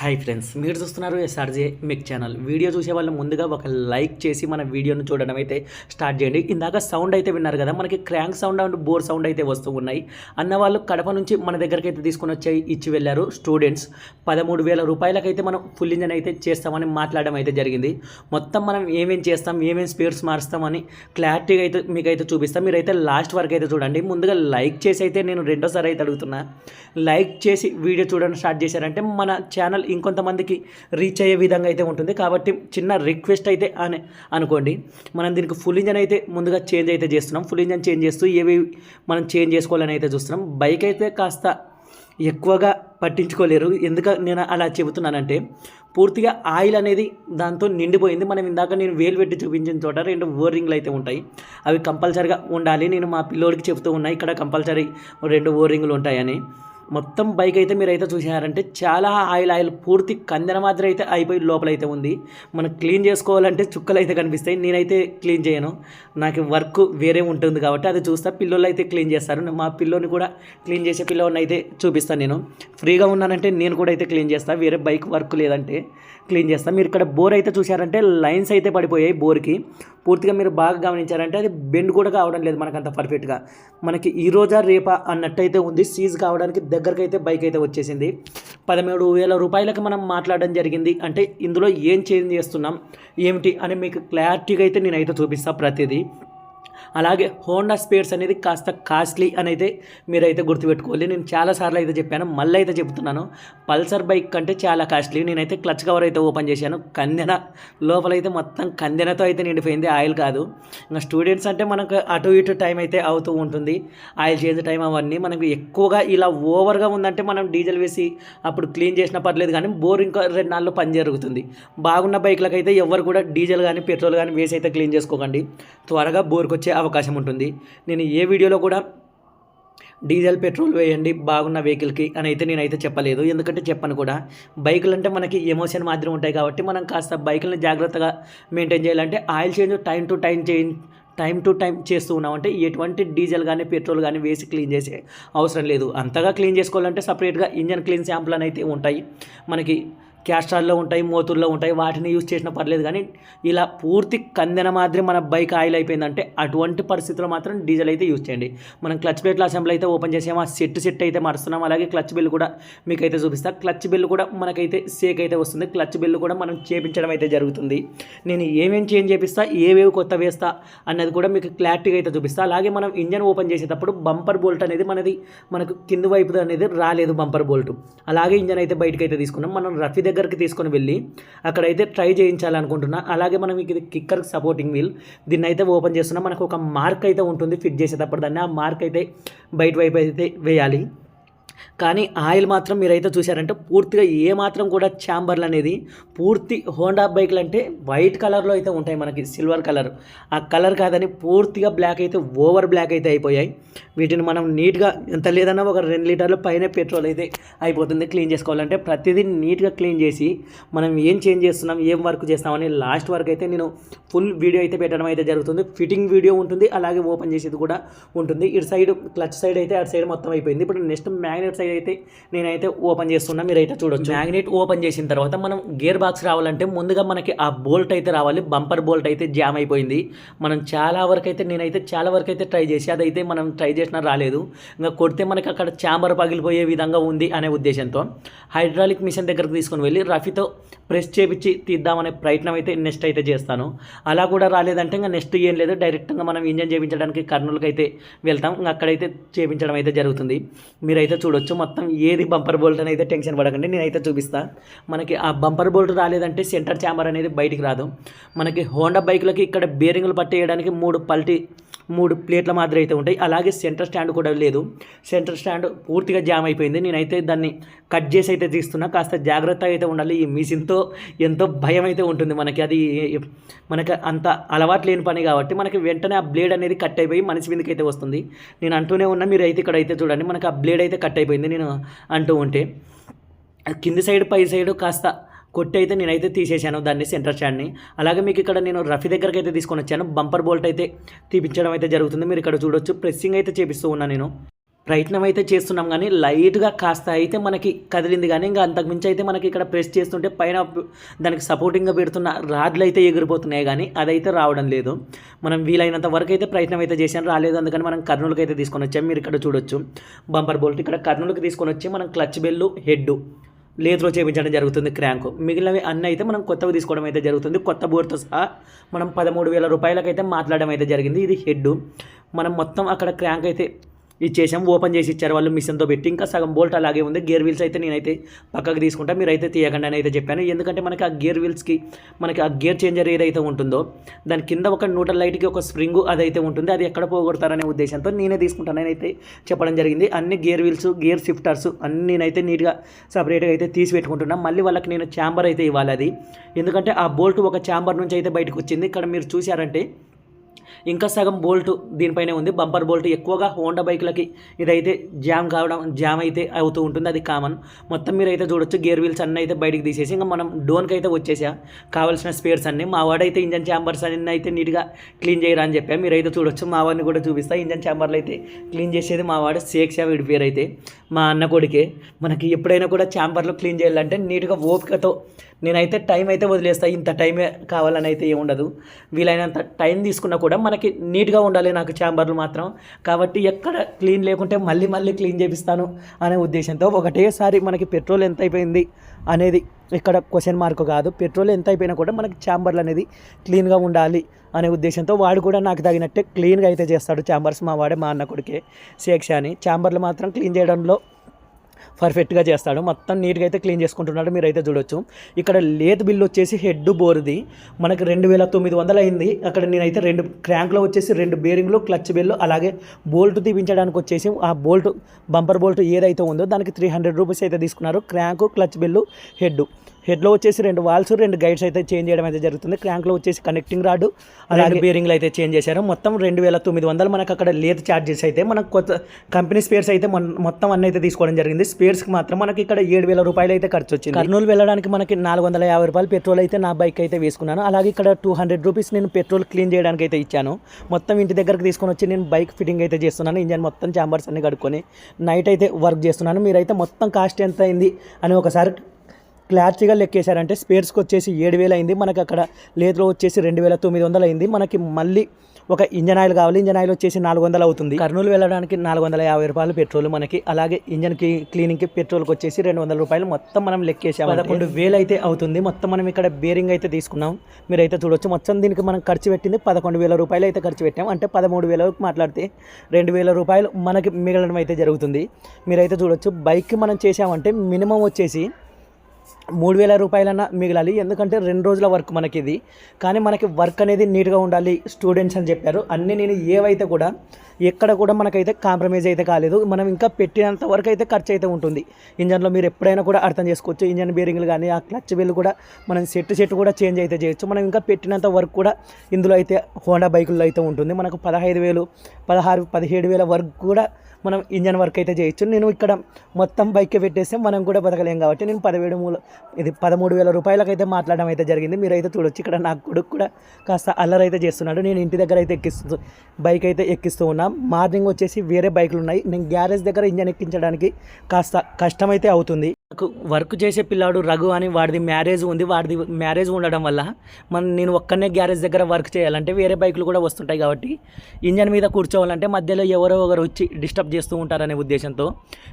Hi friends, మీరు చూస్తున్నారు SRJ మెక్ channel. Video చూసే వాళ్ళు ముందుగా ఒక లైక్ చేసి మన వీడియోను చూడడం అయితే స్టార్ట్ చేయండి. ఇందాక సౌండ్ అయితే విన్నారు కదా, మనకి crank sound and bore sound అయితే వస్తూ ఉన్నాయి. అన్నవాళ్ళు కడప నుంచి మన దగ్గరికి అయితే తీసుకొని వచ్చి ఇచ్చి వెళ్ళారు. స్టూడెంట్స్ 13,000 రూపాయలకైతే మనం ఫుల్ ఇంజన్ అయితే చేస్తామని మాట్లాడడం అయితే జరిగింది. మొత్తం మనం ఏమేం చేస్తాం, ఏమేమి స్పేర్స్ మారుస్తామని క్లారిటీగా అయితే మీకైతే చూపిస్తాం. మీరైతే లాస్ట్ వరకు అయితే చూడండి. ముందుగా లైక్ చేసి అయితే నేను రెండోసారి అయితే అడుగుతున్నా, లైక్ చేసి వీడియో చూడడం స్టార్ట్ చేశారంటే మన ఛానల్ ఇంకొంతమందికి రీచ్ అయ్యే విధంగా అయితే ఉంటుంది. కాబట్టి చిన్న రిక్వెస్ట్ అయితే అని అనుకోండి. మనం దీనికి ఫుల్ ఇంజన్ అయితే ముందుగా చేంజ్ అయితే చేస్తున్నాం. ఫుల్ ఇంజన్ చేంజ్ చేస్తూ ఏవి మనం చేంజ్ చేసుకోవాలని అయితే చూస్తున్నాం. బైక్ అయితే కాస్త ఎక్కువగా పట్టించుకోలేరు. ఎందుకు నేను అలా చెబుతున్నానంటే, పూర్తిగా ఆయిల్ అనేది దాంతో నిండిపోయింది. మనం ఇందాక నేను వేలు పెట్టి చూపించిన చోట 2 ఓరింగ్లు అయితే ఉంటాయి. అవి కంపల్సరీగా ఉండాలి. నేను మా పిల్లోడికి చెబుతూ ఉన్నా, ఇక్కడ కంపల్సరీ 2 ఓరింగ్లు ఉంటాయని. మొత్తం బైక్ అయితే మీరైతే చూసారంటే చాలా ఆయిల్ పూర్తి కందెన మాదిరి అయితే అయిపోయి లోపలైతే ఉంది. మనం క్లీన్ చేసుకోవాలంటే చుక్కలు అయితే కనిపిస్తాయి. నేనైతే క్లీన్ చేయను, నాకు వర్క్ వేరే ఉంటుంది కాబట్టి అది చూస్తా. పిల్లోళ్ళు అయితే క్లీన్ చేస్తారు. మా పిల్లోని కూడా క్లీన్ చేసే పిల్లోని అయితే చూపిస్తాను. నేను ఫ్రీగా ఉన్నానంటే నేను కూడా అయితే క్లీన్ చేస్తాను. వేరే బైక్ వర్క్ లేదంటే క్లీన్ చేస్తాను. మీరు ఇక్కడ బోర్ అయితే చూసారంటే లైన్స్ అయితే పడిపోయాయి బోర్కి. పూర్తిగా మీరు బాగా గమనించారంటే అది బెండ్ కూడా కావడం లేదు మనకంత పర్ఫెక్ట్గా. మనకి ఈ రోజా రేపా అన్నట్టయితే ఉంది. సీజ్ కావడానికి దగ్గరకు అయితే బైక్ అయితే వచ్చేసింది. 13,000 రూపాయలకు మనం మాట్లాడడం జరిగింది. అంటే ఇందులో ఏం చేంజ్ చేస్తున్నాం ఏమిటి అని మీకు క్లారిటీగా అయితే నేనైతే చూపిస్తాను ప్రతిదీ. అలాగే హోండా స్పేర్స్ అనేది కాస్త కాస్ట్లీ అని అయితే మీరైతే గుర్తుపెట్టుకోవాలి. నేను చాలాసార్లు అయితే చెప్పాను, మళ్ళీ అయితే చెప్తున్నాను. పల్సర్ బైక్ కంటే చాలా కాస్ట్లీ. నేనైతే క్లచ్ కవర్ అయితే ఓపెన్ చేశాను. కందెన లోపలైతే మొత్తం కందెనతో అయితే నిండిపోయింది, ఆయిల్ కాదు. ఇంకా స్టూడెంట్స్ అంటే మనకు అటు ఇటు టైం అయితే అవుతూ ఉంటుంది. ఆయిల్ చేంజ్ టైం అవన్నీ మనకు ఎక్కువగా ఇలా ఓవర్గా ఉందంటే మనం డీజిల్ వేసి అప్పుడు క్లీన్ చేసినా పర్లేదు, కానీ బోర్ ఇంకా 2 నాళ్ళు పని జరుగుతుంది. బాగున్న బైక్లకు అయితే ఎవరు కూడా డీజిల్ కానీ పెట్రోల్ కానీ వేసి అయితే క్లీన్ చేసుకోకండి. త్వరగా బోర్కి వచ్చే అవకాశం ఉంటుంది. నేను ఏ వీడియోలో కూడా డీజిల్ పెట్రోల్ వేయండి బాగున్న వెహికల్కి అని అయితే నేనైతే చెప్పలేదు. ఎందుకంటే చెప్పను కూడా. బైకులు అంటే మనకి ఎమోషన్ మాత్రం ఉంటాయి కాబట్టి మనం కాస్త బైకులను జాగ్రత్తగా మెయింటైన్ చేయాలంటే oil change time to time చేస్తూ ఉన్నామంటే ఎటువంటి డీజిల్ కానీ పెట్రోల్ కానీ వేసి క్లీన్ చేసే అవసరం లేదు. అంతగా క్లీన్ చేసుకోవాలంటే సపరేట్గా ఇంజన్ క్లీన్ శాంపుల్ అని అయితే ఉంటాయి. మనకి క్యాస్ట్రాల్లో ఉంటాయి, మోతుల్లో ఉంటాయి. వాటిని యూజ్ చేసినా పర్లేదు, కానీ ఇలా పూర్తి కందెన మాదిరి మన బైక్ ఆయిల్ అయిపోయిందంటే అటువంటి పరిస్థితుల్లో మాత్రం డీజిల్ అయితే యూజ్ చేయండి. మనం క్లచ్ ప్లేట్ల అసెంబ్లీ అయితే ఓపెన్ చేసాము. ఆ సెట్ అయితే మారుస్తున్నాం. అలాగే క్లచ్ బిల్ కూడా మీకైతే చూపిస్తా. క్లచ్ బిల్ కూడా మనకైతే సేక్ అయితే వస్తుంది. క్లచ్ బిల్ కూడా మనం చేపించడం అయితే జరుగుతుంది. నేను ఏమేమి చేంజ్ చేపిస్తా, ఏవేవి కొత్త వేస్తా అన్నది కూడా మీకు క్లారిటీగా అయితే చూపిస్తా. అలాగే మనం ఇంజన్ ఓపెన్ చేసేటప్పుడు బంపర్ బోల్ట్ అనేది మనకు కింది వైపు అనేది రాలేదు, బంపర్ బోల్ట్. అలాగే ఇంజన్ అయితే బయటకు అయితే తీసుకున్నాం. మనం రఫీ దగ్గరికి తీసుకొని వెళ్ళి అక్కడైతే ట్రై చేయించాలనుకుంటున్నా. అలాగే మనం ఇది కిక్కర్ సపోర్టింగ్ వీల్, దీన్ని అయితే ఓపెన్ చేస్తున్నాం. మనకు ఒక మార్క్ అయితే ఉంటుంది ఫిట్ చేసేటప్పుడు, దాన్ని ఆ మార్క్ అయితే బయట వైపు అయితే వేయాలి. కానీ ఆయిల్ మాత్రం మీరైతే చూసారంటే పూర్తిగా ఏమాత్రం కూడా ఛాంబర్లు అనేది పూర్తి హోండా బైక్లు అంటే వైట్ కలర్లో అయితే ఉంటాయి, మనకి సిల్వర్ కలర్. ఆ కలర్ కాదని పూర్తిగా బ్లాక్ అయితే ఓవర్ బ్లాక్ అయితే అయిపోయాయి. వీటిని మనం నీట్గా ఎంత లేదన్నా ఒక 2 లీటర్ల పైన పెట్రోల్ అయితే అయిపోతుంది క్లీన్ చేసుకోవాలంటే. ప్రతిదీ నీట్గా క్లీన్ చేసి మనం ఏం చేంజ్ చేస్తున్నాం, ఏం వర్క్ చేస్తామని లాస్ట్ వరకు అయితే నేను ఫుల్ వీడియో అయితే పెట్టడం అయితే జరుగుతుంది. ఫిట్టింగ్ వీడియో ఉంటుంది, అలాగే ఓపెన్ చేసేది కూడా ఉంటుంది. ఇటు సైడ్ క్లచ్ సైడ్ అయితే అటు సైడ్ మొత్తం అయిపోయింది. ఇప్పుడు నెక్స్ట్ మ్యాగ్నెట్ సైడ్ అయితే నేనైతే ఓపెన్ చేస్తున్నా, మీరైతే చూడొచ్చు. మ్యాగ్నెట్ ఓపెన్ చేసిన తర్వాత మనం గేర్ బాక్స్ రావాలంటే ముందుగా మనకి ఆ బోల్ట్ అయితే రావాలి. బంపర్ బోల్ట్ అయితే జామ్ అయిపోయింది. మనం నేనైతే చాలా వరకు అయితే ట్రై చేసి అదైతే మనం ట్రై చేసినా రాలేదు. ఇంకా కొడితే మనకి అక్కడ ఛాంబర్ పగిలిపోయే విధంగా ఉంది అనే ఉద్దేశంతో హైడ్రాలిక్ మిషన్ దగ్గరకు తీసుకొని వెళ్ళి రఫీతో ప్రెస్ చేపించి తీద్దామనే ప్రయత్నం అయితే నెక్స్ట్ అయితే చేస్తాను. అలా కూడా రాలేదంటే ఇంకా నెక్స్ట్ ఏం లేదు, డైరెక్ట్గా మనం ఇంజన్ చేయించడానికి కర్నూలుకి అయితే వెళ్తాం. ఇంకా అక్కడైతే చేయించడం అయితే జరుగుతుంది. మీరైతే చూడొచ్చు. మొత్తం ఏది బంపర్ బోల్ట్ అనేది టెన్షన్ పడకండి, నేనైతే చూపిస్తా. మనకి ఆ బంపర్ బోల్ట్ రాలేదంటే సెంటర్ ఛాంబర్ అనేది బయటికి రాదు. మనకి హోండా బైక్లకి ఇక్కడ బేరింగ్లు పట్టేయడానికి 3 ప్లేట్ల మాదిరి అయితే ఉంటాయి. అలాగే సెంటర్ స్టాండ్ కూడా లేదు. సెంటర్ స్టాండ్ పూర్తిగా జామ్ అయిపోయింది. నేనైతే దాన్ని కట్ చేసి అయితే తీస్తున్నా. కాస్త జాగ్రత్తగా అయితే ఉండాలి. ఈ మిషన్తో ఎంతో భయం అయితే ఉంటుంది మనకి. అది మనకి అంత అలవాటు లేని పని కాబట్టి మనకి వెంటనే ఆ బ్లేడ్ అనేది కట్ అయిపోయి మనిషి మీదకి అయితే వస్తుంది. నేను అంటూనే ఉన్నా, మీరు అయితే ఇక్కడ అయితే చూడండి. మనకి ఆ బ్లేడ్ అయితే కట్ అయిపోయింది నేను అంటూ ఉంటే. కింది సైడ్ పై సైడ్ కాస్త కొట్టి అయితే నేనైతే తీసేశాను దాన్ని, సెంటర్ స్టాండ్ని. అలాగే మీకు ఇక్కడ నేను రఫీ దగ్గరికి అయితే తీసుకొని వచ్చాను. బంపర్ బోల్ట్ అయితే తీపించడం అయితే జరుగుతుంది. మీరు ఇక్కడ చూడొచ్చు. ప్రెస్సింగ్ అయితే చేపిస్తూ ఉన్నా నేను. ప్రయత్నం అయితే చేస్తున్నాం కానీ లైట్గా కాస్త అయితే మనకి కదిలింది కానీ ఇంకా అంతకుమించి అయితే మనకి ఇక్కడ ప్రెస్ చేస్తుంటే పైన దానికి సపోర్టింగ్గా పెడుతున్న రాడ్లు అయితే ఎగిరిపోతున్నాయి కానీ అదైతే రావడం లేదు. మనం వీలైనంత వరకు అయితే ప్రయత్నం అయితే చేసాను, రాలేదు. అందుకని మనం కర్నూలుకి అయితే తీసుకొని వచ్చాం. మీరు ఇక్కడ చూడొచ్చు బంపర్ బోల్ట్ ఇక్కడ కర్నూలుకి తీసుకొని వచ్చి మనం క్లచ్ బెల్లు హెడ్ లేత్రో చేయించడం జరుగుతుంది. క్రాంక్ మిగిలినవి అన్నీ అయితే మనం కొత్తవి తీసుకోవడం అయితే జరుగుతుంది. కొత్త బోర్డ్తో సహా మనం 13,000 రూపాయలకైతే మాట్లాడడం అయితే జరిగింది. ఇది హెడ్ మనం మొత్తం అక్కడ క్రాంక్ అయితే ఇచ్చేసాం, ఓపెన్ చేసి ఇచ్చారు వాళ్ళు మిషన్తో పెట్టి. ఇంకా సగం బోల్ట్ అలాగే ఉంది. గేర్ వీల్స్ అయితే నేనైతే పక్కకు తీసుకుంటా, మీరైతే తీయకండి అని అయితే చెప్పాను. ఎందుకంటే మనకి ఆ గేర్ వీల్స్కి మనకి ఆ గేర్ చేంజర్ ఏదైతే ఉంటుందో దాని కింద ఒక న్యూట్రల్ లైట్కి ఒక స్ప్రింగ్ అదైతే ఉంటుంది, అది ఎక్కడ పోగొడతారనే ఉద్దేశంతో నేనే తీసుకుంటానని అయితే చెప్పడం జరిగింది. అన్ని గేర్ వీల్స్ గేర్ షిఫ్టర్స్ అన్ని నేనైతే నీట్గా సపరేట్గా అయితే తీసి పెట్టుకుంటున్నాను. మళ్ళీ వాళ్ళకి నేను ఛాంబర్ అయితే ఇవ్వాలి అది, ఎందుకంటే ఆ బోల్ట్ ఒక ఛాంబర్ నుంచి అయితే బయటకు వచ్చింది. ఇక్కడ మీరు చూసారంటే ఇంకా సగం బోల్ట్ దీనిపైనే ఉంది. బంపర్ బోల్ట్ ఎక్కువగా హోండా బైక్లకి ఇదైతే జామ్ అయితే అవుతూ ఉంటుంది, అది కామన్. మొత్తం మీరు అయితే చూడొచ్చు గేర్ వీల్స్ అన్నీ అయితే బయటకు తీసేసి ఇంకా మనం డోన్కి అయితే వచ్చేసా కావాల్సిన స్పేర్స్ అన్నీ. మా వాడైతే ఇంజన్ ఛాంబర్స్ అన్నీ అయితే నీట్గా క్లీన్ చేయరా అని చెప్పా. మీరైతే చూడొచ్చు మా వాడిని కూడా చూపిస్తా. ఇంజన్ ఛాంబర్లు అయితే క్లీన్ చేసేది మా వాడు షేక్ షా వీడి పేరు అయితే మా అన్న కొడుకే. మనకి ఎప్పుడైనా కూడా ఛాంబర్లు క్లీన్ చేయాలంటే నీట్గా ఓపికతో నేనైతే టైం అయితే వదిలేస్తాను. ఇంత టైమే కావాలని అయితే ఏముండదు, వీలైనంత టైం తీసుకున్నా కూడా మనకి నీట్గా ఉండాలి నాకు ఛాంబర్లు మాత్రం. కాబట్టి ఎక్కడ క్లీన్ లేకుంటే మళ్ళీ క్లీన్ చేపిస్తాను అనే ఉద్దేశంతో ఒకటేసారి మనకి పెట్రోల్ ఎంత అయిపోయింది అనేది ఇక్కడ క్వశ్చన్ మార్క్ కాదు, పెట్రోల్ ఎంత అయిపోయినా కూడా మనకి ఛాంబర్లు అనేది క్లీన్గా ఉండాలి అనే ఉద్దేశంతో వాడు కూడా నాకు తగినట్టే క్లీన్గా అయితే చేస్తాడు ఛాంబర్స్. మా వాడే మా అన్న కొడుకే షేక్షా అని. ఛాంబర్లు మాత్రం క్లీన్ చేయడంలో పర్ఫెక్ట్గా చేస్తాడు, మొత్తం నీట్గా అయితే క్లీన్ చేసుకుంటున్నాడు. మీరైతే చూడొచ్చు ఇక్కడ లేత్ బిల్ వచ్చేసి హెడ్ బోర్ది మనకి 2,900 అయింది. అక్కడ నేనైతే 2 క్రాంక్లో వచ్చేసి 2 బేరింగ్లు క్లచ్ బిల్లు అలాగే బోల్ట్ తీపించడానికి వచ్చేసి ఆ బోల్ట్ బంపర్ బోల్ట్ ఏదైతే ఉందో దానికి 300 రూపీస్ అయితే తీసుకున్నారు. క్రాంకు క్లచ్ బిల్లు హెడ్లో వచ్చేసి 2 వాల్స్ 2 గైడ్స్ అయితే చేంజ్ చేయడం అయితే జరుగుతుంది. క్రాంక్లో వచ్చేసి కనెక్టింగ్ రాడ్ అలాగే బేరింగ్లు అయితే చేంజ్ చేశారు. మొత్తం 2,900 మనకు అక్కడ లేత్ ఛార్జెస్ అయితే మనకు కొత్త కంపెనీ స్పేర్స్ అయితే మొత్తం అన్నీ అయితే తీసుకోవడం జరిగింది. స్పేర్స్కి మాత్రం మనకి ఇక్కడ 7,000 రూపాయలు అయితే ఖర్చు వచ్చింది. కర్నూలు వెళ్ళడానికి మనకి 450 రూపాయలు పెట్రోల్ అయితే నా బైక్ అయితే వేసుకున్నాను. అలాగే ఇక్కడ 200 రూపీస్ నేను పెట్రోల్ క్లీన్ చేయడానికి అయితే ఇచ్చాను. మొత్తం ఇంటి దగ్గరకు తీసుకొని వచ్చి నేను బైక్ ఫిట్టింగ్ అయితే చేస్తున్నాను. ఇంజన్ మొత్తం ఛాంబర్స్ అన్ని కడుక్కొని నైట్ అయితే వర్క్ చేస్తున్నాను. మీరైతే మొత్తం కాస్ట్ ఎంత అయింది అని ఒకసారి క్లారిటీగా లెక్కేశారంటే స్పేర్స్కి వచ్చేసి 7,000 అయింది, మనకి అక్కడ లేత్లో వచ్చేసి 2,900 అయింది. మనకి మళ్ళీ ఒక ఇంజన్ ఆయిల్ కావాలి, ఇంజన్ ఆయిల్ వచ్చేసి 400 అవుతుంది. కర్నూలు వెళ్ళడానికి 450 రూపాయలు పెట్రోల్ మనకి, అలాగే ఇంజన్ క్లీనింగ్కి పెట్రోల్కి వచ్చేసి 200 రూపాయలు మొత్తం మనం లెక్కేసాము. 11,000 అయితే అవుతుంది. మొత్తం మనం ఇక్కడ బేరింగ్ అయితే తీసుకున్నాం. మీరైతే చూడొచ్చు మొత్తం దీనికి మనం ఖర్చు పెట్టింది 11,000 రూపాయలు అయితే ఖర్చు పెట్టాం. అంటే 13,000 మాట్లాడితే 2,000 రూపాయలు మనకి మిగలడం అయితే జరుగుతుంది. మీరైతే చూడొచ్చు బైక్కి మనం చేసామంటే మినిమం వచ్చేసి 3,000 రూపాయలన్నా మిగలాలి, ఎందుకంటే 2 రోజుల వర్క్ మనకి ఇది. కానీ మనకి వర్క్ అనేది నీట్గా ఉండాలి స్టూడెంట్స్ అని చెప్పారు. అన్నీ నేను ఏవైతే కూడా ఎక్కడ కూడా మనకైతే కాంప్రమైజ్ అయితే కాలేదు. మనం ఇంకా పెట్టినంత వరకు అయితే ఖర్చు అయితే ఉంటుంది ఇంజన్లో. మీరు ఎప్పుడైనా కూడా అర్థం చేసుకోవచ్చు. ఇంజన్ బేరింగ్లు కానీ ఆ క్లచ్ బిల్ కూడా మనం సెట్ కూడా చేంజ్ అయితే చేయొచ్చు. మనం ఇంకా పెట్టినంత వర్క్ కూడా ఇందులో అయితే హోండా బైకుల్లో అయితే ఉంటుంది. మనకు 15,000 16,000 17,000 వరకు కూడా మనం ఇంజన్ వర్క్ అయితే చేయొచ్చు. నేను ఇక్కడ మొత్తం బైక్కి పెట్టేస్తే మనం కూడా బతకలేం కాబట్టి నేను 13,000 రూపాయలకైతే మాట్లాడడం అయితే జరిగింది. మీరైతే చూడొచ్చు ఇక్కడ నా కొడుకు కూడా కాస్త అల్లరి అయితే చేస్తున్నాడు. నేను ఇంటి దగ్గర అయితే బైక్ అయితే ఎక్కిస్తూ ఉన్నా. మార్నింగ్ వచ్చేసి వేరే బైకులు ఉన్నాయి, నేను గ్యారేజ్ దగ్గర ఇంజన్ ఎక్కించడానికి కాస్త కష్టమైతే అవుతుంది. నాకు వర్క్ చేసే పిల్లాడు రఘు అని వాడిది మ్యారేజ్ ఉంది. వాడిది మ్యారేజ్ ఉండడం వల్ల నేను ఒక్కనే గ్యారేజ్ దగ్గర వర్క్ చేయాలంటే వేరే బైకులు కూడా వస్తుంటాయి కాబట్టి ఇంజన్ మీద కూర్చోవాలంటే మధ్యలో ఎవరో ఒకరు వచ్చి డిస్టర్బ్ చేస్తూ ఉంటారనే ఉద్దేశంతో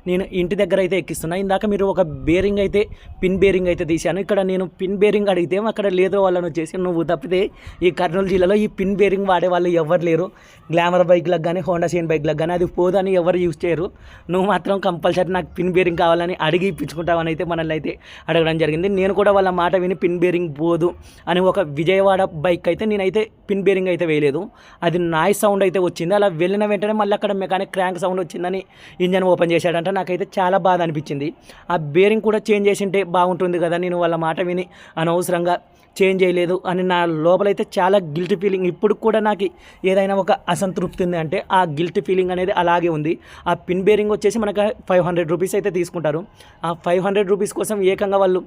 నేను ఇంటి దగ్గర అయితే ఎక్కిస్తున్నా. ఇందాక మీరు ఒక బేరింగ్ అయితే పిన్ బేరింగ్ అయితే తీశాను. ఇక్కడ నేను పిన్ బేరింగ్ అడిగితే అక్కడ లేదో వాళ్ళని వచ్చేసి నువ్వు తప్పితే ఈ కర్నూలు జిల్లాలో ఈ పిన్ బేరింగ్ వాడే వాళ్ళు ఎవరు లేరు, గ్లామర్ బైక్లకు కానీ హోండా షైన్ బైక్లకు కానీ అది పోదని ఎవరు యూజ్ చేయరు, నువ్వు మాత్రం కంపల్సరీ నాకు పిన్ బేరింగ్ కావాలని అడిగి ఇప్పించుకుంటామని అయితే మనల్ని అయితే అడగడం జరిగింది. నేను కూడా వాళ్ళ మాట విని పిన్ బేరింగ్ పోదు అని ఒక విజయవాడ బైక్ అయితే నేనైతే పిన్ బేరింగ్ అయితే వేయలేదు, అది నాయిస్ సౌండ్ అయితే వచ్చింది. అలా వెళ్ళిన వెంటనే మళ్ళీ అక్కడ మెకానిక్ క్రాంక్ సౌండ్ వచ్చిందని ఇంజన్ ఓపెన్ చేశాడంటే నాకైతే చాలా బాధ అనిపించింది. ఆ బేరింగ్ కూడా చేంజ్ చేసింటే బాగుంటుంది కదా, నేను వాళ్ళ మాట విని అనవసరంగా చేంజ్ చేయలేదు అని నా లోపలైతే చాలా గిల్టీ ఫీలింగ్. ఇప్పుడు కూడా నాకు ఏదైనా ఒక అసంతృప్తి ఉంది అంటే ఆ గిల్టీ ఫీలింగ్ అనేది అలాగే ఉంది. ఆ పిన్ బేరింగ్ వచ్చేసి మనకు 500 రూపీస్ అయితే తీసుకుంటారు. ఆ 500 రూపీస్ కోసం ఏకంగా వాళ్ళు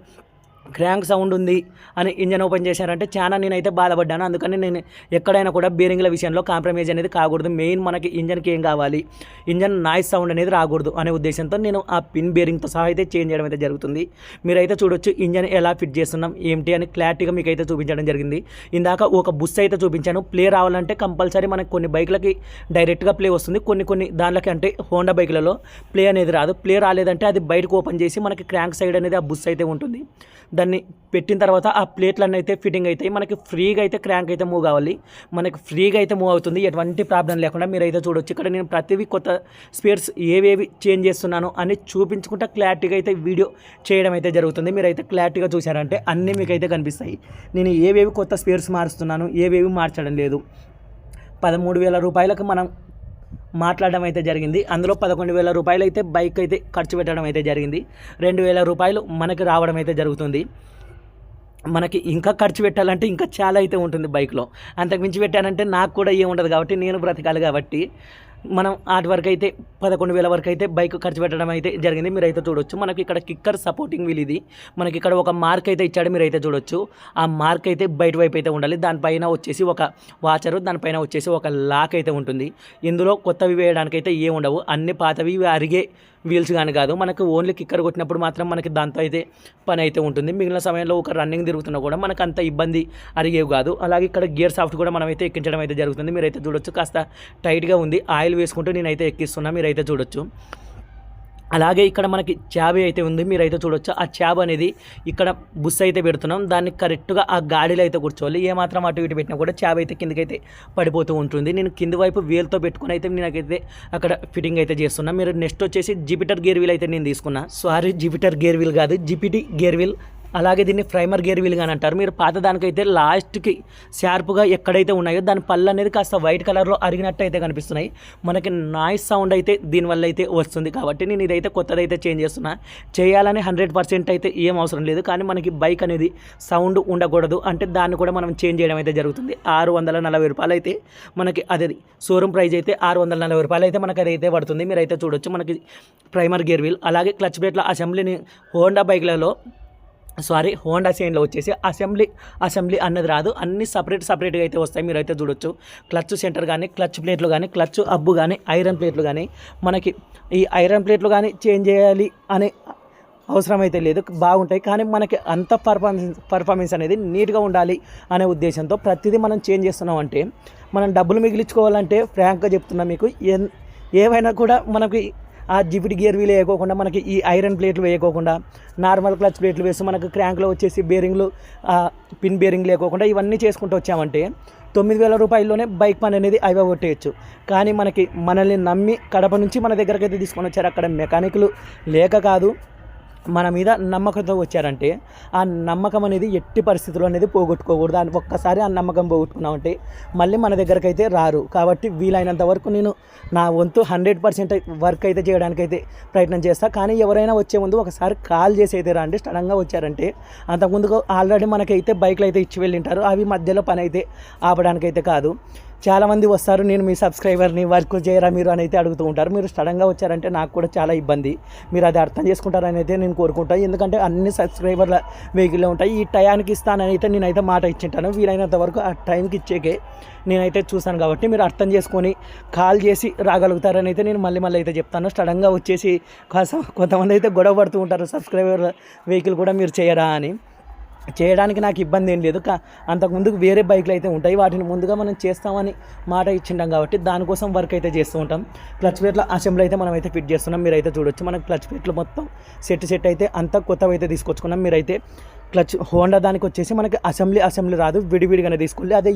క్రాంక్ సౌండ్ ఉంది అని ఇంజన్ ఓపెన్ చేశారంటే చాలా నేనైతే బాధపడ్డాను. అందుకని నేను ఎక్కడైనా కూడా బేరింగ్ల విషయంలో కాంప్రమైజ్ అనేది కాకూడదు. మెయిన్ మనకి ఇంజన్కి ఏం కావాలి, ఇంజన్ నాయిస్ సౌండ్ అనేది రాకూడదు అనే ఉద్దేశంతో నేను ఆ పిన్ బేరింగ్తో సహా అయితే చేంజ్ చేయడం అయితే జరుగుతుంది. మీరైతే చూడొచ్చు ఇంజన్ ఎలా ఫిట్ చేస్తున్నాం ఏంటి అని క్లారిటీగా మీకు అయితే చూపించడం జరిగింది. ఇందాక ఒక బుస్ అయితే చూపించాను. ప్లే రావాలంటే కంపల్సరీ మనకి కొన్ని బైక్లకి డైరెక్ట్గా ప్లే వస్తుంది, కొన్ని దానిలకి అంటే హోండా బైక్లలో ప్లే అనేది రాదు. ప్లే రాలేదంటే అది బయటకు ఓపెన్ చేసి మనకి క్రాంక్ సైడ్ అనేది ఆ బుస్ అయితే ఉంటుంది. దాన్ని పెట్టిన తర్వాత ఆ ప్లేట్లన్నీ అయితే ఫిట్టింగ్ అవుతాయి. మనకి ఫ్రీగా అయితే క్రాంక్ అయితే మూవ్ కావాలి, మనకి ఫ్రీగా అయితే మూవ్ అవుతుంది, ఎటువంటి ప్రాబ్లం లేకుండా. మీరైతే చూడొచ్చు ఇక్కడ నేను ప్రతివి కొత్త స్పేర్స్ ఏవేవి చేంజ్ చేస్తున్నాను అని చూపించుకుంటా క్లారిటీగా అయితే వీడియో చేయడం అయితే జరుగుతుంది. మీరైతే క్లారిటీగా చూసారంటే అన్నీ మీకు అయితే కనిపిస్తాయి. నేను ఏవేవి కొత్త స్పేర్స్ మారుస్తున్నాను, ఏవేవి మార్చడం లేదు. 13,000 రూపాయలకు మనం మాట్లాడడం అయితే జరిగింది. అందులో 11,000 రూపాయలు అయితే బైక్ అయితే ఖర్చు పెట్టడం అయితే జరిగింది. 2,000 రూపాయలు మనకి రావడం అయితే జరుగుతుంది. మనకి ఇంకా ఖర్చు పెట్టాలంటే ఇంకా చాలా అయితే ఉంటుంది బైక్లో. అంతకుమించి పెట్టానంటే నాకు కూడా ఏముండదు కాబట్టి నేను బ్రతకాలి కాబట్టి మనం వాటి వరకు అయితే 11,000 వరకు అయితే బైక్ ఖర్చు పెట్టడం అయితే జరిగింది. మీరైతే చూడొచ్చు మనకి ఇక్కడ కిక్కర్ సపోర్టింగ్ వీల్ ఇది. మనకి ఇక్కడ ఒక మార్క్ అయితే ఇచ్చాడు, మీరైతే చూడొచ్చు. ఆ మార్క్ అయితే బయట వైపు అయితే ఉండాలి. దానిపైన వచ్చేసి ఒక వాచరు, దానిపైన వచ్చేసి ఒక లాక్ అయితే ఉంటుంది. ఇందులో కొత్తవి వేయడానికైతే ఏమి ఉండవు, అన్ని పాతవి అరిగే వీల్స్ కానీ కాదు. మనకు ఓన్లీ కిక్కర్ కొట్టినప్పుడు మాత్రం మనకి దాంతో అయితే పని అయితే ఉంటుంది. మిగిలిన సమయంలో ఒక రన్నింగ్ తిరుగుతున్నా కూడా మనకు అంత ఇబ్బంది అరిగేవి కాదు. అలాగే ఇక్కడ గేర్ సాఫ్ట్ కూడా మనం అయితే ఎక్కించడం అయితే జరుగుతుంది. మీరైతే చూడొచ్చు కాస్త టైట్గా ఉంది, ఆయిల్ వేసుకుంటూ నేనైతే ఎక్కిస్తున్నా, మీరైతే చూడొచ్చు. అలాగే ఇక్కడ మనకి ట్యాబ్ అయితే ఉంది, మీరైతే చూడొచ్చు. ఆ ట్యాబ్ అనేది ఇక్కడ బుస్ అయితే పెడుతున్నాం, దాన్ని కరెక్ట్గా ఆ గాడిలో అయితే కూర్చోవాలి. ఏమాత్రం అటు ఇటు పెట్టినా కూడా ట్యాబ్ అయితే కిందకైతే పడిపోతూ ఉంటుంది. నేను కింది వైపు వేలుతో పెట్టుకుని అయితే నేనైతే అక్కడ ఫిట్టింగ్ అయితే చేస్తున్నా. మీరు నెక్స్ట్ వచ్చేసి జిపిటర్ గేర్ వీల్ అయితే నేను తీసుకున్నా. సారీ, జిపిటర్ గేర్ వీల్ కాదు, జిపిటి గేర్ వీల్. అలాగే దీన్ని ప్రైమర్ గేర్ వీల్ అని అంటారు. మీరు పాత దానికైతే లాస్ట్కి షార్ప్గా ఎక్కడైతే ఉన్నాయో దాని పళ్ళు అనేది కాస్త వైట్ కలర్లో అరిగినట్టు అయితే కనిపిస్తున్నాయి. మనకి నాయిస్ సౌండ్ అయితే దీనివల్ల అయితే వస్తుంది కాబట్టి నేను ఇదైతే కొత్తదైతే చేంజ్ చేస్తున్నా. చేయాలని 100% అయితే ఏం అవసరం లేదు, కానీ మనకి బైక్ అనేది సౌండ్ ఉండకూడదు అంటే దాన్ని కూడా మనం చేంజ్ చేయడం అయితే జరుగుతుంది. 640 రూపాయలు అయితే మనకి అది షోరూమ్ ప్రైస్ అయితే 640 రూపాయలు అయితే మనకి అదైతే పడుతుంది. మీరైతే చూడొచ్చు మనకి ప్రైమర్ గేర్ వీల్. అలాగే క్లచ్ ప్లేట్ల అసెంబ్లీని హోండా షైన్లో వచ్చేసి అసెంబ్లీ అన్నది రాదు, అన్ని సపరేట్గా అయితే వస్తాయి. మీరైతే చూడొచ్చు క్లచ్ సెంటర్ కానీ, క్లచ్ ప్లేట్లు కానీ, క్లచ్ అబ్బు కానీ, ఐరన్ ప్లేట్లు కానీ, మనకి ఈ ఐరన్ ప్లేట్లు కానీ చేంజ్ చేయాలి అనే అవసరం అయితే లేదు, బాగుంటాయి. కానీ మనకి అంత పర్ఫార్మెన్స్ అనేది నీట్గా ఉండాలి అనే ఉద్దేశంతో ప్రతిదీ మనం చేంజ్ చేస్తున్నాం. అంటే మనం డబ్బులు మిగిలించుకోవాలంటే ఫ్రాంక్గా చెప్తున్నా మీకు, ఏవైనా కూడా మనకి ఆ జిపిటి గేర్ వీల్ వేయకోకుండా, మనకి ఈ ఐరన్ ప్లేట్లు వేయకోకుండా, నార్మల్ క్లచ్ ప్లేట్లు వేసి మనకు క్రాంక్లో వచ్చేసి బేరింగ్లు పిన్ బేరింగ్ లేకోకుండా ఇవన్నీ చేసుకుంటూ వచ్చామంటే 9,000 రూపాయల్లోనే బైక్ పని అనేది అయిపోగొట్టేయచ్చు. కానీ మనల్ని నమ్మి కడప నుంచి మన దగ్గరకు అయితే తీసుకొని వచ్చారు. అక్కడ మెకానిక్లు లేక కాదు, మన మీద నమ్మకంతో వచ్చారంటే ఆ నమ్మకం అనేది ఎట్టి పరిస్థితుల్లో అనేది పోగొట్టుకోకూడదు. దాన్ని ఒక్కసారి ఆ నమ్మకం పోగొట్టుకున్నామంటే మళ్ళీ మన దగ్గరకు అయితే రారు. కాబట్టి వీలైనంత వరకు నేను నా వంతు 100% వర్క్ అయితే చేయడానికైతే ప్రయత్నం చేస్తాను. కానీ ఎవరైనా వచ్చే ముందు ఒకసారి కాల్ చేసి అయితే రండి. సడన్గా వచ్చారంటే అంతకుముందు ఆల్రెడీ మనకైతే బైక్లు అయితే ఇచ్చి వెళ్ళింటారు, అవి మధ్యలో పని అయితే ఆపడానికైతే కాదు. చాలామంది వస్తారు, నేను మీ సబ్స్క్రైబర్ని, వర్క్ చేయరా మీరు అని అయితే అడుగుతూ ఉంటారు. మీరు సడన్గా వచ్చారంటే నాకు కూడా చాలా ఇబ్బంది. మీరు అది అర్థం చేసుకుంటారని అయితే నేను కోరుకుంటాను. ఎందుకంటే అన్ని సబ్స్క్రైబర్ల వెహికల్లో ఉంటాయి. ఈ టయానికి ఇస్తానని అయితే నేనైతే మాట ఇచ్చింటాను. వీలైనంత వరకు ఆ టైంకి ఇచ్చేకే నేనైతే చూశాను. కాబట్టి మీరు అర్థం చేసుకొని కాల్ చేసి రాగలుగుతారని అయితే నేను మళ్ళీ అయితే చెప్తాను. సడన్గా వచ్చేసి కొంతమంది అయితే గొడవ పడుతూ ఉంటారు, సబ్స్క్రైబర్ వెహికల్ కూడా మీరు చేయరా అని. చేయడానికి నాకు ఇబ్బంది ఏం లేదు. అంతకుముందుకు వేరే బైక్లు అయితే ఉంటాయి, వాటిని ముందుగా మనం చేస్తామని మాట ఇచ్చింటాం కాబట్టి దానికోసం వర్క్ అయితే చేస్తూ ఉంటాం. క్లచ్ ప్లేట్ల అసెంబ్లీ అయితే మనం అయితే ఫిట్ చేస్తున్నాం. మీరైతే చూడొచ్చు మనకు క్లచ్ ప్లేట్లు మొత్తం సెట్ అయితే అంతా కొత్తవి అయితే తీసుకొచ్చుకున్నాం. మీరైతే క్లచ్ హోండా దానికి వచ్చేసి మనకి అసెంబ్లీ రాదు, విడివిడిగానే తీసుకోవాలి. అదే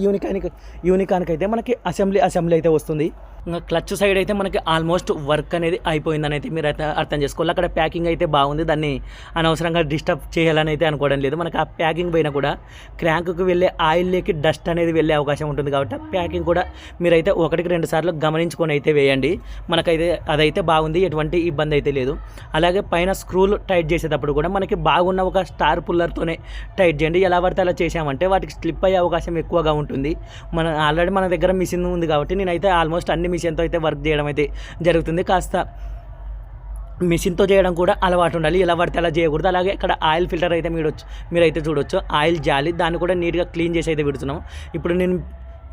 యూనికానికి అయితే మనకి అసెంబ్లీ అయితే వస్తుంది. ఇంకా క్లచ్ సైడ్ అయితే మనకి ఆల్మోస్ట్ వర్క్ అనేది అయిపోయిందని అయితే మీరు అయితే అర్థం చేసుకోవాలి. అక్కడ ప్యాకింగ్ అయితే బాగుంది, దాన్ని అనవసరంగా డిస్టర్బ్ చేయాలని అయితే అనుకోవడం లేదు. మనకి ఆ ప్యాకింగ్ పైన కూడా క్రాంక్కి వెళ్ళే ఆయిల్లోకి డస్ట్ అనేది వెళ్ళే అవకాశం ఉంటుంది కాబట్టి ఆ ప్యాకింగ్ కూడా మీరైతే 1-2 సార్లు గమనించుకొని అయితే వేయండి. మనకైతే అదైతే బాగుంది, ఎటువంటి ఇబ్బంది అయితే లేదు. అలాగే పైన స్క్రూలు టైట్ చేసేటప్పుడు కూడా మనకి బాగున్న ఒక స్టార్ పుల్లర్తోనే టైట్ చేయండి. ఎలా పడితే అలా చేసామంటే వాటికి స్లిప్ అయ్యే అవకాశం ఎక్కువగా ఉంటుంది. ఆల్రెడీ మన దగ్గర మిషన్ ఉంది కాబట్టి నేనైతే ఆల్మోస్ట్ అన్ని మిషన్తో అయితే వర్క్ చేయడం అయితే జరుగుతుంది. కాస్త మిషన్తో చేయడం కూడా అలవాటు ఉండాలి. ఎలా పడితే అలా చేయకూడదు. అలాగే ఇక్కడ ఆయిల్ ఫిల్టర్ అయితే మీరైతే చూడొచ్చు. ఆయిల్ జాలి దాన్ని కూడా నీట్గా క్లీన్ చేసి అయితే పెడుతున్నాం. ఇప్పుడు నేను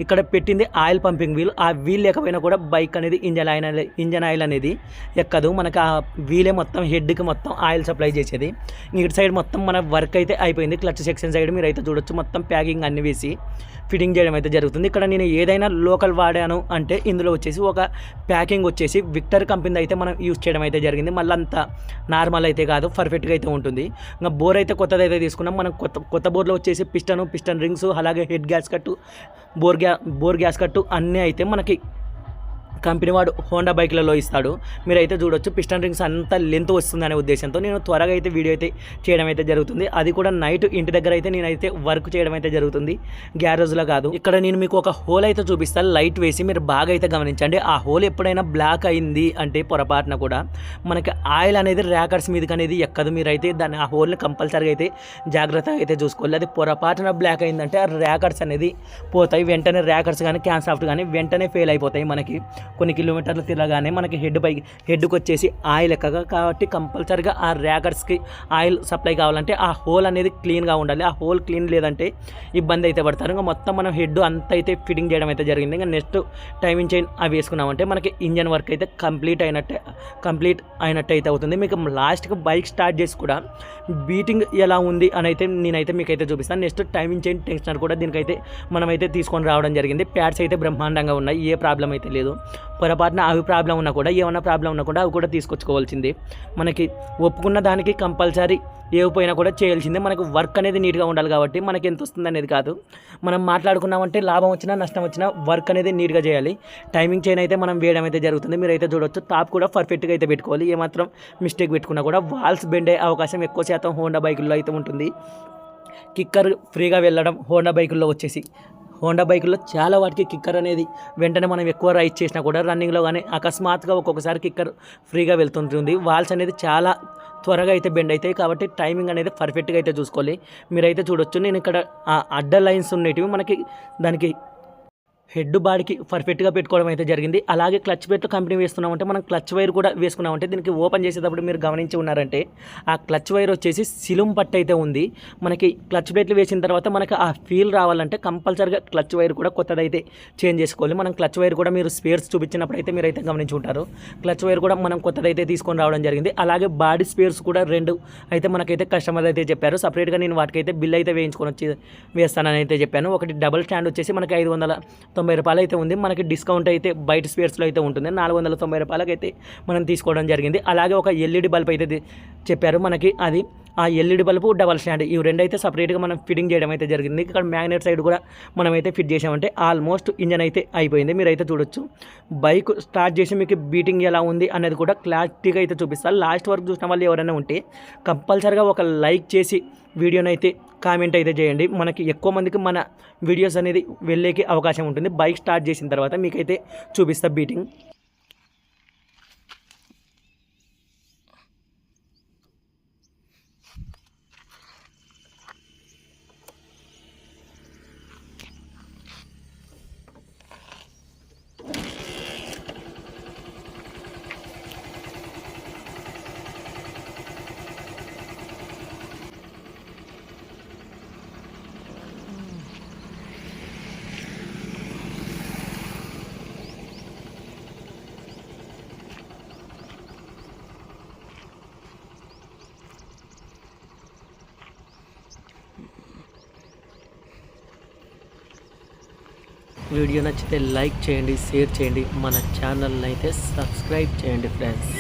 ఇక్కడ పెట్టింది ఆయిల్ పంపింగ్ వీల్. ఆ వీల్ లేకపోయినా కూడా బైక్ అనేది ఇంజన్ ఆయిల్ అనేది ఎక్కదు. మనకు ఆ వీలే మొత్తం హెడ్కి మొత్తం ఆయిల్ సప్లై చేసేది. ఇటు సైడ్ మొత్తం మన వర్క్ అయితే అయిపోయింది. క్లచ్ సెక్షన్ సైడ్ మీరు అయితే చూడొచ్చు. మొత్తం ప్యాకింగ్ అన్ని వేసి ఫిట్టింగ్ చేయడం అయితే జరుగుతుంది. ఇక్కడ నేను ఏదైనా లోకల్ వాడాను అంటే ఇందులో వచ్చేసి ఒక ప్యాకింగ్ వచ్చేసి విక్టర్ కంపెనీ అయితే మనం యూజ్ చేయడం అయితే జరిగింది. మళ్ళీ అంత నార్మల్ అయితే కాదు, పర్ఫెక్ట్గా అయితే ఉంటుంది. ఇంకా బోర్ అయితే కొత్తది అయితే తీసుకున్నాం. మనం కొత్త బోర్లో వచ్చేసి పిస్టన్ రింగ్స్, అలాగే హెడ్ గ్యాస్ కట్టు, బోర్ గ్యాస్ కట్టు అన్నీ అయితే మనకి కంపెనీ వాడు హోండా బైక్లలో ఇస్తాడు. మీరైతే చూడొచ్చు. పిస్టన్ రింగ్స్ అంత లెంత్ వస్తుందనే ఉద్దేశంతో నేను త్వరగా అయితే వీడియో అయితే చేయడం అయితే జరుగుతుంది. అది కూడా నైట్ ఇంటి దగ్గర అయితే నేనైతే వర్క్ చేయడం అయితే జరుగుతుంది, గ్యారేజ్లో కాదు. ఇక్కడ నేను మీకు ఒక హోల్ అయితే చూపిస్తాను లైట్ వేసి, మీరు బాగా అయితే గమనించండి. ఆ హోల్ ఎప్పుడైనా బ్లాక్ అయింది అంటే పొరపాటున కూడా మనకి ఆయిల్ అనేది ర్యాకర్స్ మీదకి అనేది ఎక్కదు. మీరైతే దాన్ని ఆ హోల్ని కంపల్సరీగా అయితే జాగ్రత్తగా అయితే చూసుకోవాలి. అది పొరపాటున బ్లాక్ అయిందంటే ఆ ర్యాకర్స్ అనేది పోతాయి. వెంటనే ర్యాకర్స్ కానీ క్యాన్ సాఫ్ట్ కానీ వెంటనే ఫెయిల్ అయిపోతాయి. మనకి కొన్ని కిలోమీటర్లు తిరగానే మనకి హెడ్కి వచ్చేసి ఆయిల్ ఎక్కగా. కాబట్టి కంపల్సరీగా ఆ ర్యాకర్స్కి ఆయిల్ సప్లై కావాలంటే ఆ హోల్ అనేది క్లీన్గా ఉండాలి. ఆ హోల్ క్లీన్ లేదంటే ఇబ్బంది అయితే పడతారు. ఇంకా మొత్తం మనం హెడ్ అంతా అయితే ఫిట్టింగ్ చేయడం అయితే జరిగింది. ఇంకా నెక్స్ట్ టైమింగ్ చైన్ అవి వేసుకున్నామంటే మనకి ఇంజన్ వర్క్ అయితే కంప్లీట్ అయినట్టు అయితే అవుతుంది. మీకు లాస్ట్కి బైక్ స్టార్ట్ చేసి కూడా బీటింగ్ ఎలా ఉంది అని అయితే నేనైతే మీకైతే చూపిస్తాను. నెక్స్ట్ టైమింగ్ చైన్ టెన్షనర్ కూడా దీనికైతే మనమైతే తీసుకొని రావడం జరిగింది. ప్యాడ్స్ అయితే బ్రహ్మాండంగా ఉన్నాయి, ఏ ప్రాబ్లం అయితే లేదు. పొరపాటున అవి ప్రాబ్లం ఉన్నా కూడా, ఏమన్నా ప్రాబ్లం ఉన్నా కూడా అవి కూడా తీసుకొచ్చుకోవాల్సింది. మనకి ఒప్పుకున్న దానికి కంపల్సరీ ఏమైపోయినా కూడా చేయాల్సిందే. మనకు వర్క్ అనేది నీట్గా ఉండాలి. కాబట్టి మనకి ఎంత వస్తుంది అనేది కాదు, మనం మాట్లాడుకున్నామంటే లాభం వచ్చినా నష్టం వచ్చినా వర్క్ అనేది నీట్గా చేయాలి. టైమింగ్ చైన్ అయితే మనం వేయడం అయితే జరుగుతుంది. మీరైతే చూడొచ్చు. టాప్ కూడా పర్ఫెక్ట్గా అయితే పెట్టుకోవాలి. ఏమాత్రం మిస్టేక్ పెట్టుకున్నా కూడా వాల్స్ బెండ్ అయ్యే అవకాశం ఎక్కువ శాతం హోండా బైకుల్లో అయితే ఉంటుంది. కిక్కర్ ఫ్రీగా వెళ్ళడం హోండా బైకుల్లో చాలా వాటికి కిక్కర్ అనేది వెంటనే మనం ఎక్కువ రైడ్ చేసినా కూడా రన్నింగ్లో కానీ అకస్మాత్తుగా ఒక్కొక్కసారి కిక్కర్ ఫ్రీగా వెళ్తుంటుంది. వాల్స్ అనేది చాలా త్వరగా అయితే బెండ్ అవుతాయి. కాబట్టి టైమింగ్ అనేది పర్ఫెక్ట్గా అయితే చూసుకోవాలి. మీరైతే చూడొచ్చు. నేను ఇక్కడ అడ్డ లైన్స్ ఉండేటివి మనకి దానికి హెడ్ బాడీకి పర్ఫెక్ట్గా పెట్టుకోవడం అయితే జరిగింది. అలాగే క్లచ్ ప్లేట్ కంపెనీ వేస్తున్నామంటే మనం క్లచ్ వైర్ కూడా వేసుకున్నామంటే దీనికి ఓపెన్ చేసేటప్పుడు మీరు గమనించి ఉన్నారంటే ఆ క్లచ్ వైర్ వచ్చేసి సిలుం పట్టు అయితే ఉంది. మనకి క్లచ్ ప్లేట్లు వేసిన తర్వాత మనకి ఆ ఫీల్ రావాలంటే కంపల్సరీగా క్లచ్ వైర్ కూడా కొత్తదైతే చేంజ్ చేసుకోవాలి. మనం క్లచ్ వైర్ కూడా మీరు స్పేర్స్ చూపించినప్పుడు అయితే మీరైతే గమనించి ఉంటారు. క్లచ్ వైర్ కూడా మనం కొత్తదైతే తీసుకొని రావడం జరిగింది. అలాగే బాడీ స్పేర్స్ కూడా 2 అయితే మనకైతే కస్టమర్ అయితే చెప్పారు. సపరేట్గా నేను వాటికైతే బిల్ అయితే వేస్తానని అయితే చెప్పాను. ఒకటి డబుల్ స్టాండ్ వచ్చేసి మనకి 590 రూపాయలు అయితే ఉంది. మనకి డిస్కౌంట్ అయితే బయట స్పేర్స్లో అయితే ఉంటుంది. 490 రూపాయలకి అయితే మనం తీసుకోవడం జరిగింది. అలాగే ఒక ఎల్ఈడి బల్బ్ అయితే చెప్పారు మనకి. అది ఆ ఎల్ఈడి బల్బు డబల్ స్టాండ్ ఇవి 2 అయితే సపరేట్గా మనం ఫిట్టింగ్ చేయడం అయితే జరిగింది. ఇక్కడ మ్యాగ్నెట్ సైడ్ కూడా మనం అయితే ఫిట్ చేసామంటే ఆల్మోస్ట్ ఇంజన్ అయితే అయిపోయింది. మీరైతే చూడొచ్చు. బైక్ స్టార్ట్ చేసి మీకు బీటింగ్ ఎలా ఉంది అనేది కూడా క్లారిటీగా అయితే చూపిస్తారు. లాస్ట్ వరకు చూసిన వాళ్ళు ఎవరైనా ఉంటే కంపల్సరీగా ఒక లైక్ చేసి వీడియోని అయితే కామెంట్ అయితే చేయండి. మనకి ఎక్కువ మందికి మన వీడియోస్ అనేది వెళ్ళేకి అవకాశం ఉంటుంది. బైక్ స్టార్ట్ చేసిన తర్వాత మీకైతే చూపిస్తా బీటింగ్. వీడియో నచ్చితే లైక్ చేయండి, షేర్ చేయండి, మన ఛానల్ని అయితే సబ్స్క్రైబ్ చేయండి ఫ్రెండ్స్.